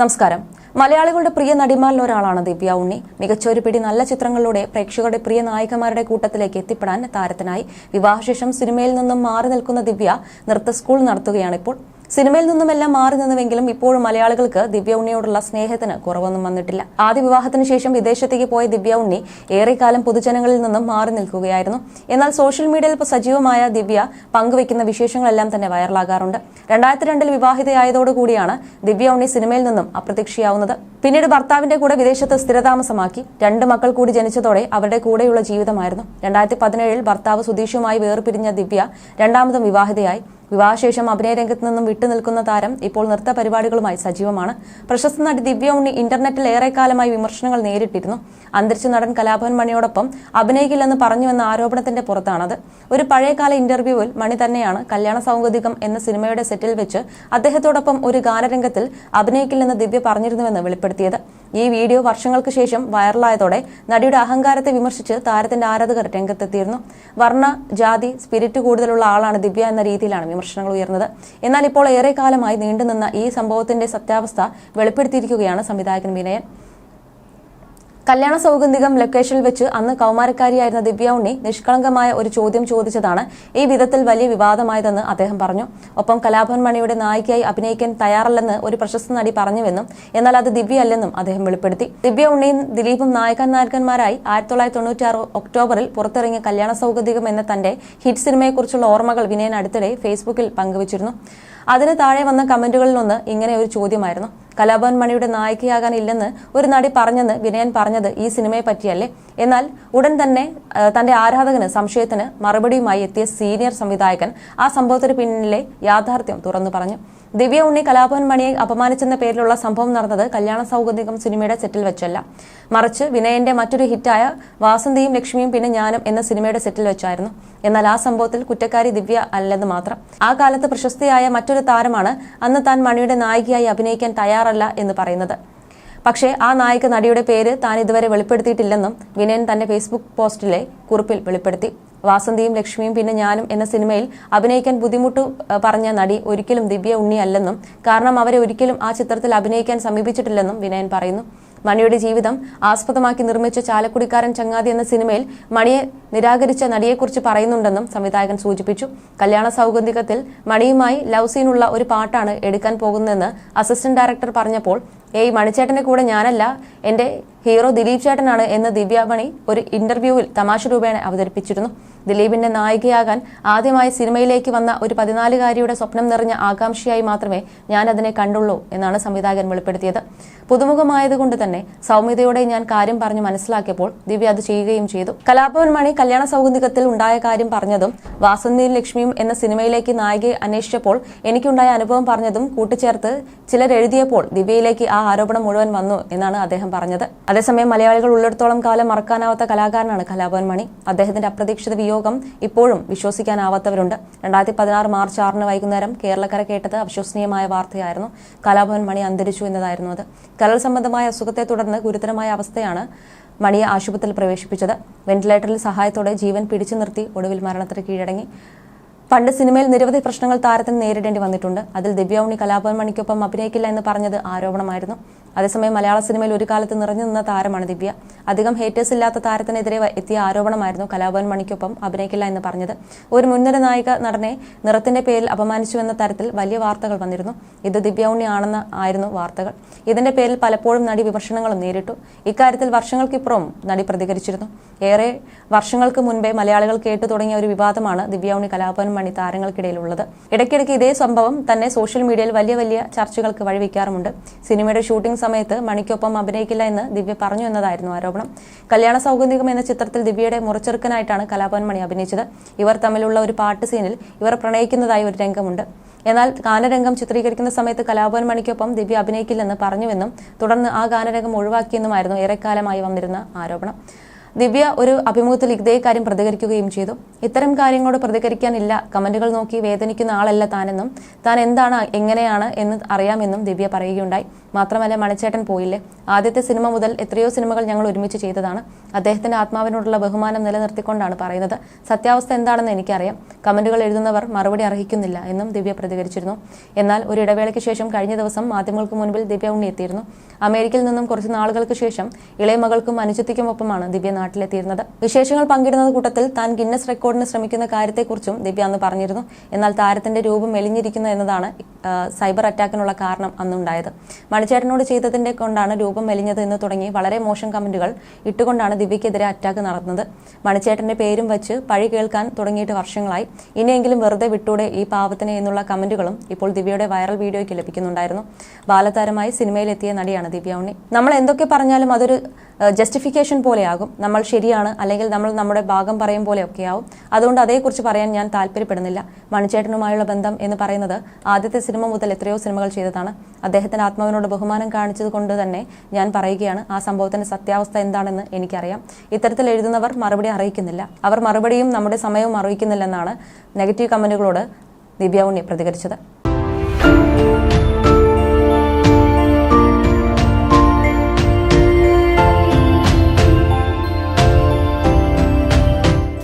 നമസ്കാരം. മലയാളികളുടെ പ്രിയ നടിമാരിൽ ഒരാളാണ് ദിവ്യ ഉണ്ണി. മികച്ച ഒരു പിടി നല്ല ചിത്രങ്ങളിലൂടെ പ്രേക്ഷകരുടെ പ്രിയ നായികമാരുടെ കൂട്ടത്തിലേക്ക് എത്തിപ്പെടാൻ താരത്തിനായി. വിവാഹശേഷം സിനിമയിൽ നിന്നും മാറി നിൽക്കുന്ന ദിവ്യ നൃത്ത സ്കൂൾ നടത്തുകയാണിപ്പോൾ. സിനിമയിൽ നിന്നുമെല്ലാം മാറി നിന്നുവെങ്കിലും ഇപ്പോഴും മലയാളികൾക്ക് ദിവ്യ ഉണ്ണിയോടുള്ള സ്നേഹത്തിന് കുറവൊന്നും വന്നിട്ടില്ല. ആദ്യ വിവാഹത്തിന് ശേഷം വിദേശത്തേക്ക് പോയ ദിവ്യ ഉണ്ണി ഏറെക്കാലം പൊതുജനങ്ങളിൽ നിന്നും മാറി നിൽക്കുകയായിരുന്നു. എന്നാൽ സോഷ്യൽ മീഡിയയിൽ സജീവമായ ദിവ്യ പങ്കുവയ്ക്കുന്ന വിശേഷങ്ങളെല്ലാം തന്നെ വൈറലാകാറുണ്ട്. 2002 വിവാഹിതയായതോടുകൂടിയാണ് ദിവ്യ ഉണ്ണി സിനിമയിൽ നിന്നും അപ്രത്യക്ഷയാവുന്നത്. പിന്നീട് ഭർത്താവിന്റെ കൂടെ വിദേശത്ത് സ്ഥിരതാമസമാക്കി. 2 മക്കൾ കൂടി ജനിച്ചതോടെ അവരുടെ കൂടെയുള്ള ജീവിതമായിരുന്നു. 2017 ഭർത്താവ് സുധീഷുമായി വേർപിരിഞ്ഞ ദിവ്യ രണ്ടാമതും വിവാഹിതയായി. വിവാഹശേഷം അഭിനയ രംഗത്ത് നിന്നും വിട്ടുനിൽക്കുന്ന താരം ഇപ്പോൾ നൃത്ത പരിപാടികളുമായി സജീവമാണ്. പ്രശസ്ത നടി ദിവ്യ ഉണ്ണി ഇന്റർനെറ്റിൽ ഏറെക്കാലമായി വിമർശനങ്ങൾ നേരിട്ടിരുന്നു. അന്തരിച്ച നടൻ കലാഭവൻ മണിയോടൊപ്പം അഭിനയിക്കില്ലെന്ന് പറഞ്ഞുവെന്ന ആരോപണത്തിന്റെ പുറത്താണത്. ഒരു പഴയകാല ഇന്റർവ്യൂവിൽ മണി തന്നെയാണ് കല്യാണ സൗഗതികം എന്ന സിനിമയുടെ സെറ്റിൽ വെച്ച് അദ്ദേഹത്തോടൊപ്പം ഒരു ഗാനരംഗത്തിൽ അഭിനയിക്കില്ലെന്ന് ദിവ്യ പറഞ്ഞിരുന്നുവെന്ന് വെളിപ്പെടുത്തിയത്. ഈ വീഡിയോ വർഷങ്ങൾക്ക് ശേഷം വൈറലായതോടെ നടിയുടെ അഹങ്കാരത്തെ വിമർശിച്ച് താരത്തിന്റെ ആരാധകർ രംഗത്തെത്തിയിരുന്നു. വർണ്ണ, ജാതി, സ്പിരിറ്റ് കൂടുതലുള്ള ആളാണ് ദിവ്യ എന്ന രീതിയിലാണ് വിമർശനങ്ങൾ ഉയർന്നത്. എന്നാൽ ഇപ്പോൾ ഏറെക്കാലമായി നീണ്ടുനിന്ന ഈ സംഭവത്തിന്റെ സത്യാവസ്ഥ വെളിപ്പെടുത്തിയിരിക്കുകയാണ് സംവിധായകൻ വിനയൻ. കല്യാണ സൗഗന്ധികം ലൊക്കേഷനിൽ വെച്ച് അന്ന് കൗമാരക്കാരിയായിരുന്ന ദിവ്യ ഉണ്ണി നിഷ്കളങ്കമായ ഒരു ചോദ്യം ചോദിച്ചതാണ് ഈ വിധത്തിൽ വലിയ വിവാദമായതെന്ന് അദ്ദേഹം പറഞ്ഞു. ഒപ്പം കലാഭവൻ മണിയുടെ നായികയായി അഭിനയിക്കാൻ തയ്യാറല്ലെന്ന് ഒരു പ്രശസ്ത നടി പറഞ്ഞുവെന്നും എന്നാൽ അത് ദിവ്യ അല്ലെന്നും അദ്ദേഹം വെളിപ്പെടുത്തി. ദിവ്യ ഉണ്ണിയും ദിലീപും നായകന്മാരായി 1996 ഒക്ടോബറിൽ പുറത്തിറങ്ങിയ കല്യാണ സൗഗന്ധികം എന്ന തന്റെ ഹിറ്റ് സിനിമയെക്കുറിച്ചുള്ള ഓർമ്മകൾ വിനയൻ അടുത്തിടെ ഫേസ്ബുക്കിൽ പങ്കുവച്ചിരുന്നു. അതിന് താഴെ വന്ന കമന്റുകളിലൊന്ന് ഇങ്ങനെ ഒരു ചോദ്യമായിരുന്നു: കലാഭവൻ മണിയുടെ നായികയാകാൻ ഇല്ലെന്ന് ഒരു നടി പറഞ്ഞെന്ന് വിനയൻ പറഞ്ഞത് ഈ സിനിമയെ പറ്റിയല്ലേ? എന്നാൽ ഉടൻ തന്നെ തന്റെ ആരാധകന് സംശയത്തിന് മറുപടിയുമായി എത്തിയ സീനിയർ സംവിധായകൻ ആ സംഭവത്തിന് പിന്നിലെ യാഥാർത്ഥ്യം തുറന്നു പറഞ്ഞു. ദിവ്യ ഉണ്ണി കലാഭവൻ മണിയെ അപമാനിച്ചെന്ന പേരിലുള്ള സംഭവം നടന്നത് കല്യാണ സൗഗന്ധികം സിനിമയുടെ സെറ്റിൽ വെച്ചല്ല, മറിച്ച് വിനയന്റെ മറ്റൊരു ഹിറ്റായ വാസന്തിയും ലക്ഷ്മിയും പിന്നെ ഞാനും എന്ന സിനിമയുടെ സെറ്റിൽ വെച്ചായിരുന്നു. എന്നാൽ ആ സംഭവത്തിൽ കുറ്റക്കാരി ദിവ്യ അല്ലെന്ന് മാത്രം. ആ കാലത്ത് പ്രശസ്തിയായ മറ്റൊരു താരമാണ് അന്ന് താൻ മണിയുടെ നായികയായി അഭിനയിക്കാൻ തയ്യാറല്ല എന്ന് പറയുന്നത്. പക്ഷേ ആ നായിക നടിയുടെ പേര് താൻ ഇതുവരെ വെളിപ്പെടുത്തിയിട്ടില്ലെന്നും വിനയൻ തന്റെ ഫേസ്ബുക്ക് പോസ്റ്റിലെ കുറിപ്പിൽ വെളിപ്പെടുത്തി. വാസന്തിയും ലക്ഷ്മിയും പിന്നെ ഞാനും എന്ന സിനിമയിൽ അഭിനയിക്കാൻ ബുദ്ധിമുട്ടു പറഞ്ഞ നടി ഒരിക്കലും ദിവ്യ ഉണ്ണി അല്ലെന്നും കാരണം അവരെ ഒരിക്കലും ആ ചിത്രത്തിൽ അഭിനയിക്കാൻ സമീപിച്ചിട്ടില്ലെന്നും വിനയൻ പറയുന്നു. മണിയുടെ ജീവിതം ആസ്പദമാക്കി നിർമ്മിച്ച ചാലക്കുടിക്കാരൻ ചങ്ങാതി എന്ന സിനിമയിൽ മണിയെ നിരാകരിച്ച നടിയെക്കുറിച്ച് പറയുന്നുണ്ടെന്നും സംവിധായകൻ സൂചിപ്പിച്ചു. കല്യാണ സൗഗന്ധികത്തിൽ മണിയുമായി ലവ് സീനുള്ള ഒരു പാട്ടാണ് എടുക്കാൻ പോകുന്നതെന്ന് അസിസ്റ്റന്റ് ഡയറക്ടർ പറഞ്ഞപ്പോൾ മണിച്ചേട്ടന്റെ കൂടെ ഞാനല്ല, എന്റെ ഹീറോ ദിലീപ് ചേട്ടനാണ് എന്ന് ദിവ്യാമണി ഒരു ഇന്റർവ്യൂവിൽ തമാശ രൂപേണ അവതരിപ്പിച്ചിരുന്നു. ദിലീപിന്റെ നായികയാകാൻ ആദ്യമായി സിനിമയിലേക്ക് വന്ന ഒരു 14-കാരിയുടെ സ്വപ്നം നിറഞ്ഞ ആകാംക്ഷയായി മാത്രമേ ഞാൻ അതിനെ കണ്ടുള്ളൂ എന്നാണ് സംവിധായകൻ വെളിപ്പെടുത്തിയത്. പുതുമുഖമായതുകൊണ്ട് തന്നെ സൗമ്യതയോടെ ഞാൻ കാര്യം പറഞ്ഞു മനസ്സിലാക്കിയപ്പോൾ ദിവ്യ അത് ചെയ്യുകയും ചെയ്തു. കലാഭവൻ മണി കല്യാണ സൗഗന്ധികത്തിൽ ഉണ്ടായ കാര്യം പറഞ്ഞതും വാസന്തിയും ലക്ഷ്മിയും എന്ന സിനിമയിലേക്ക് നായികയെ അന്വേഷിച്ചപ്പോൾ എനിക്കുണ്ടായ അനുഭവം പറഞ്ഞതും കൂട്ടിച്ചേർത്ത് ചിലർ എഴുതിയപ്പോൾ ദിവ്യയിലേക്ക് ആ ആരോപണം മുഴുവൻ വന്നു എന്നാണ് അദ്ദേഹം പറഞ്ഞത്. അതേസമയം മലയാളികൾ ഉള്ളിടത്തോളം കാലം മറക്കാനാവാത്ത കലാകാരനാണ് കലാഭവൻ മണി. അദ്ദേഹത്തിന്റെ അപ്രതീക്ഷിത വിയോഗം ഇപ്പോഴും വിശ്വസിക്കാനാവാത്തവരുണ്ട്. 2016 മാർച്ച് 6 വൈകുന്നേരം കേരളക്കര കേട്ടത് അവിശ്വസനീയമായ വാർത്തയായിരുന്നു. കലാഭവൻ മണി അന്തരിച്ചു എന്നതായിരുന്നു അത്. കരൾ സംബന്ധമായ അസുഖത്തെ തുടർന്ന് ഗുരുതരമായ അവസ്ഥയാണ് മണിയെ ആശുപത്രിയിൽ പ്രവേശിപ്പിച്ചത്. വെന്റിലേറ്ററിൽ സഹായത്തോടെ ജീവൻ പിടിച്ചു നിർത്തി ഒടുവിൽ മരണത്തിന് കീഴടങ്ങി. പണ്ട് സിനിമയിൽ നിരവധി പ്രശ്നങ്ങൾ താരത്തിന് നേരിടേണ്ടി വന്നിട്ടുണ്ട്. അതിൽ ദിവ്യ ഉണ്ണി കലാഭവൻ മണിക്കൊപ്പം അഭിനയിക്കില്ല എന്ന് പറഞ്ഞത് ആരോപണമായിരുന്നു. അതേസമയം മലയാള സിനിമയിൽ ഒരു കാലത്ത് നിറഞ്ഞു നിന്ന താരമാണ് ദിവ്യ. അധികം ഹേറ്റേഴ്സ് ഇല്ലാത്ത താരത്തിനെതിരെ എത്തിയ ആരോപണമായിരുന്നു കലാഭവൻ മണിക്കൊപ്പം അഭിനയിക്കില്ല എന്ന് പറഞ്ഞത്. ഒരു മുൻനിര നായിക നടനെ നിറത്തിന്റെ പേരിൽ അപമാനിച്ചുവെന്ന തരത്തിൽ വലിയ വാർത്തകൾ വന്നിരുന്നു. ഇത് ദിവ്യ ഉണ്ണി ആണെന്ന് ആയിരുന്നു വാർത്തകൾ. ഇതിന്റെ പേരിൽ പലപ്പോഴും നടി വിമർശനങ്ങളും നേരിട്ടു. ഇക്കാര്യത്തിൽ വർഷങ്ങൾക്കിപ്പുറം നടി പ്രതികരിച്ചിരുന്നു. ഏറെ വർഷങ്ങൾക്ക് മുൻപേ മലയാളികൾ കേട്ടു തുടങ്ങിയ ഒരു വിവാദമാണ് ദിവ്യ ഉണ്ണി കലാഭവൻ മണി താരങ്ങൾക്കിടയിലുള്ളത്. ഇടയ്ക്കിടയ്ക്ക് ഇതേ സംഭവം തന്നെ സോഷ്യൽ മീഡിയയിൽ വലിയ ചർച്ചകൾക്ക് വഴിവെക്കാറുമുണ്ട്. സിനിമയുടെ ഷൂട്ടിംഗ് സമയത്ത് മണിക്കൊപ്പം അഭിനയിക്കില്ല എന്ന് ദിവ്യ പറഞ്ഞു എന്നതായിരുന്നു ആരോപണം. കല്യാണ സൗഗന്ധികം എന്ന ചിത്രത്തിൽ ദിവ്യയുടെ മുറച്ചെറുക്കനായിട്ടാണ് കലാഭവൻ മണി അഭിനയിച്ചത്. ഇവർ തമ്മിലുള്ള ഒരു പാട്ട് സീനിൽ ഇവർ പ്രണയിക്കുന്നതായി ഒരു രംഗമുണ്ട്. എന്നാൽ ഗാനരംഗം ചിത്രീകരിക്കുന്ന സമയത്ത് കലാഭവൻ മണിക്കൊപ്പം ദിവ്യ അഭിനയിക്കില്ലെന്ന് പറഞ്ഞുവെന്നും തുടർന്ന് ആ ഗാനരംഗം ഒഴിവാക്കിയെന്നുമായിരുന്നു ഏറെക്കാലമായി വന്നിരുന്ന ആരോപണം. ദിവ്യ ഒരു അഭിമുഖത്തിൽ ഇതേ കാര്യം പ്രതികരിക്കുകയും ചെയ്തു. ഇത്തരം കാര്യങ്ങളോട് പ്രതികരിക്കാനില്ല, കമന്റുകൾ നോക്കി വേദനിക്കുന്ന ആളല്ല താനെന്നും താൻ എന്താണ് എങ്ങനെയാണ് എന്ന് അറിയാമെന്നും ദിവ്യ പറയുകയുണ്ടായി. മാത്രമല്ല മണിച്ചേട്ടൻ പോയില്ലേ, ആദ്യത്തെ സിനിമ മുതൽ എത്രയോ സിനിമകൾ ഞങ്ങൾ ഒരുമിച്ച് ചെയ്തതാണ്. അദ്ദേഹത്തിന്റെ ആത്മാവിനോടുള്ള ബഹുമാനം നിലനിർത്തിക്കൊണ്ടാണ് പറയുന്നത്. സത്യാവസ്ഥ എന്താണെന്ന് എനിക്കറിയാം. കമന്റുകൾ എഴുതുന്നവർ മറുപടി അർഹിക്കുന്നില്ല എന്നും ദിവ്യ പ്രതികരിച്ചിരുന്നു. എന്നാൽ ഒരു ഇടവേളയ്ക്ക് ശേഷം കഴിഞ്ഞ ദിവസം മാധ്യമങ്ങൾക്ക് മുൻപിൽ ദിവ്യ ഉണ്ണി എത്തിയിരുന്നു. അമേരിക്കയിൽ നിന്നും കുറച്ച് നാളുകൾക്ക് ശേഷം ഇളയ മകൾക്കും അനുജത്തിക്കുമൊപ്പമാണ് ദിവ്യ നാട്ടിലെത്തിയിരുന്നത്. വിശേഷങ്ങൾ പങ്കിടുന്ന കൂട്ടത്തിൽ താൻ ഗിന്നസ് റെക്കോർഡിന് ശ്രമിക്കുന്ന കാര്യത്തെക്കുറിച്ചും ദിവ്യ അന്ന് പറഞ്ഞിരുന്നു. എന്നാൽ താരത്തിന്റെ രൂപം മെലിഞ്ഞിരിക്കുന്നു എന്നതാണ് സൈബർ അറ്റാക്കിനുള്ള കാരണം അന്നുണ്ടായത്. മണിച്ചേട്ടനോട് ചെയ്തതിന്റെ കൊണ്ടാണ് രൂപം മെലിഞ്ഞത് എന്ന് തുടങ്ങി വളരെ മോശം കമന്റുകൾ ഇട്ടുകൊണ്ടാണ് ദിവ്യക്കെതിരെ അറ്റാക്ക് നടന്നത്. മണിച്ചേട്ടന്റെ പേരും വെച്ച് പഴി കേൾക്കാൻ തുടങ്ങിയിട്ട് വർഷങ്ങളായി. ഇനിയെങ്കിലും വെറുതെ വിട്ടൂടെ ഈ പാവത്തിനെ എന്നുള്ള കമന്റുകളും ഇപ്പോൾ ദിവ്യയുടെ വൈറൽ വീഡിയോയ്ക്ക് ലഭിക്കുന്നുണ്ടായിരുന്നു. ബാലതാരമായി സിനിമയിലെത്തിയ നടിയാണ് ദിവ്യ ഉണ്ണി. നമ്മൾ എന്തൊക്കെ പറഞ്ഞാലും അതൊരു ജസ്റ്റിഫിക്കേഷൻ പോലെയാകും. നമ്മൾ ശരിയാണ് അല്ലെങ്കിൽ നമ്മൾ നമ്മുടെ ഭാഗം പറയും പോലെയൊക്കെയാവും. അതുകൊണ്ട് അതേക്കുറിച്ച് പറയാൻ ഞാൻ താല്പര്യപ്പെടുന്നില്ല. മണിച്ചേട്ടനുമായുള്ള ബന്ധം എന്ന് പറയുന്നത് ആദ്യത്തെ സിനിമ മുതൽ എത്രയോ സിനിമകൾ ചെയ്തതാണ്. അദ്ദേഹത്തിന്റെ ആത്മാവിനോട് ബഹുമാനം കാണിച്ചത് കൊണ്ട് തന്നെ ഞാൻ പറയുകയാണ്, ആ സംഭവത്തിന്റെ സത്യാവസ്ഥ എന്താണെന്ന് എനിക്കറിയാം. ഇത്തരത്തിൽ എഴുതുന്നവർ മറുപടി അറിയിക്കുന്നില്ല. അവർ മറുപടിയും നമ്മുടെ സമയവും അറിയിക്കുന്നില്ലെന്നാണ് നെഗറ്റീവ് കമന്റുകളോട് ദിവ്യ ഉണ്ണി പ്രതികരിച്ചത്.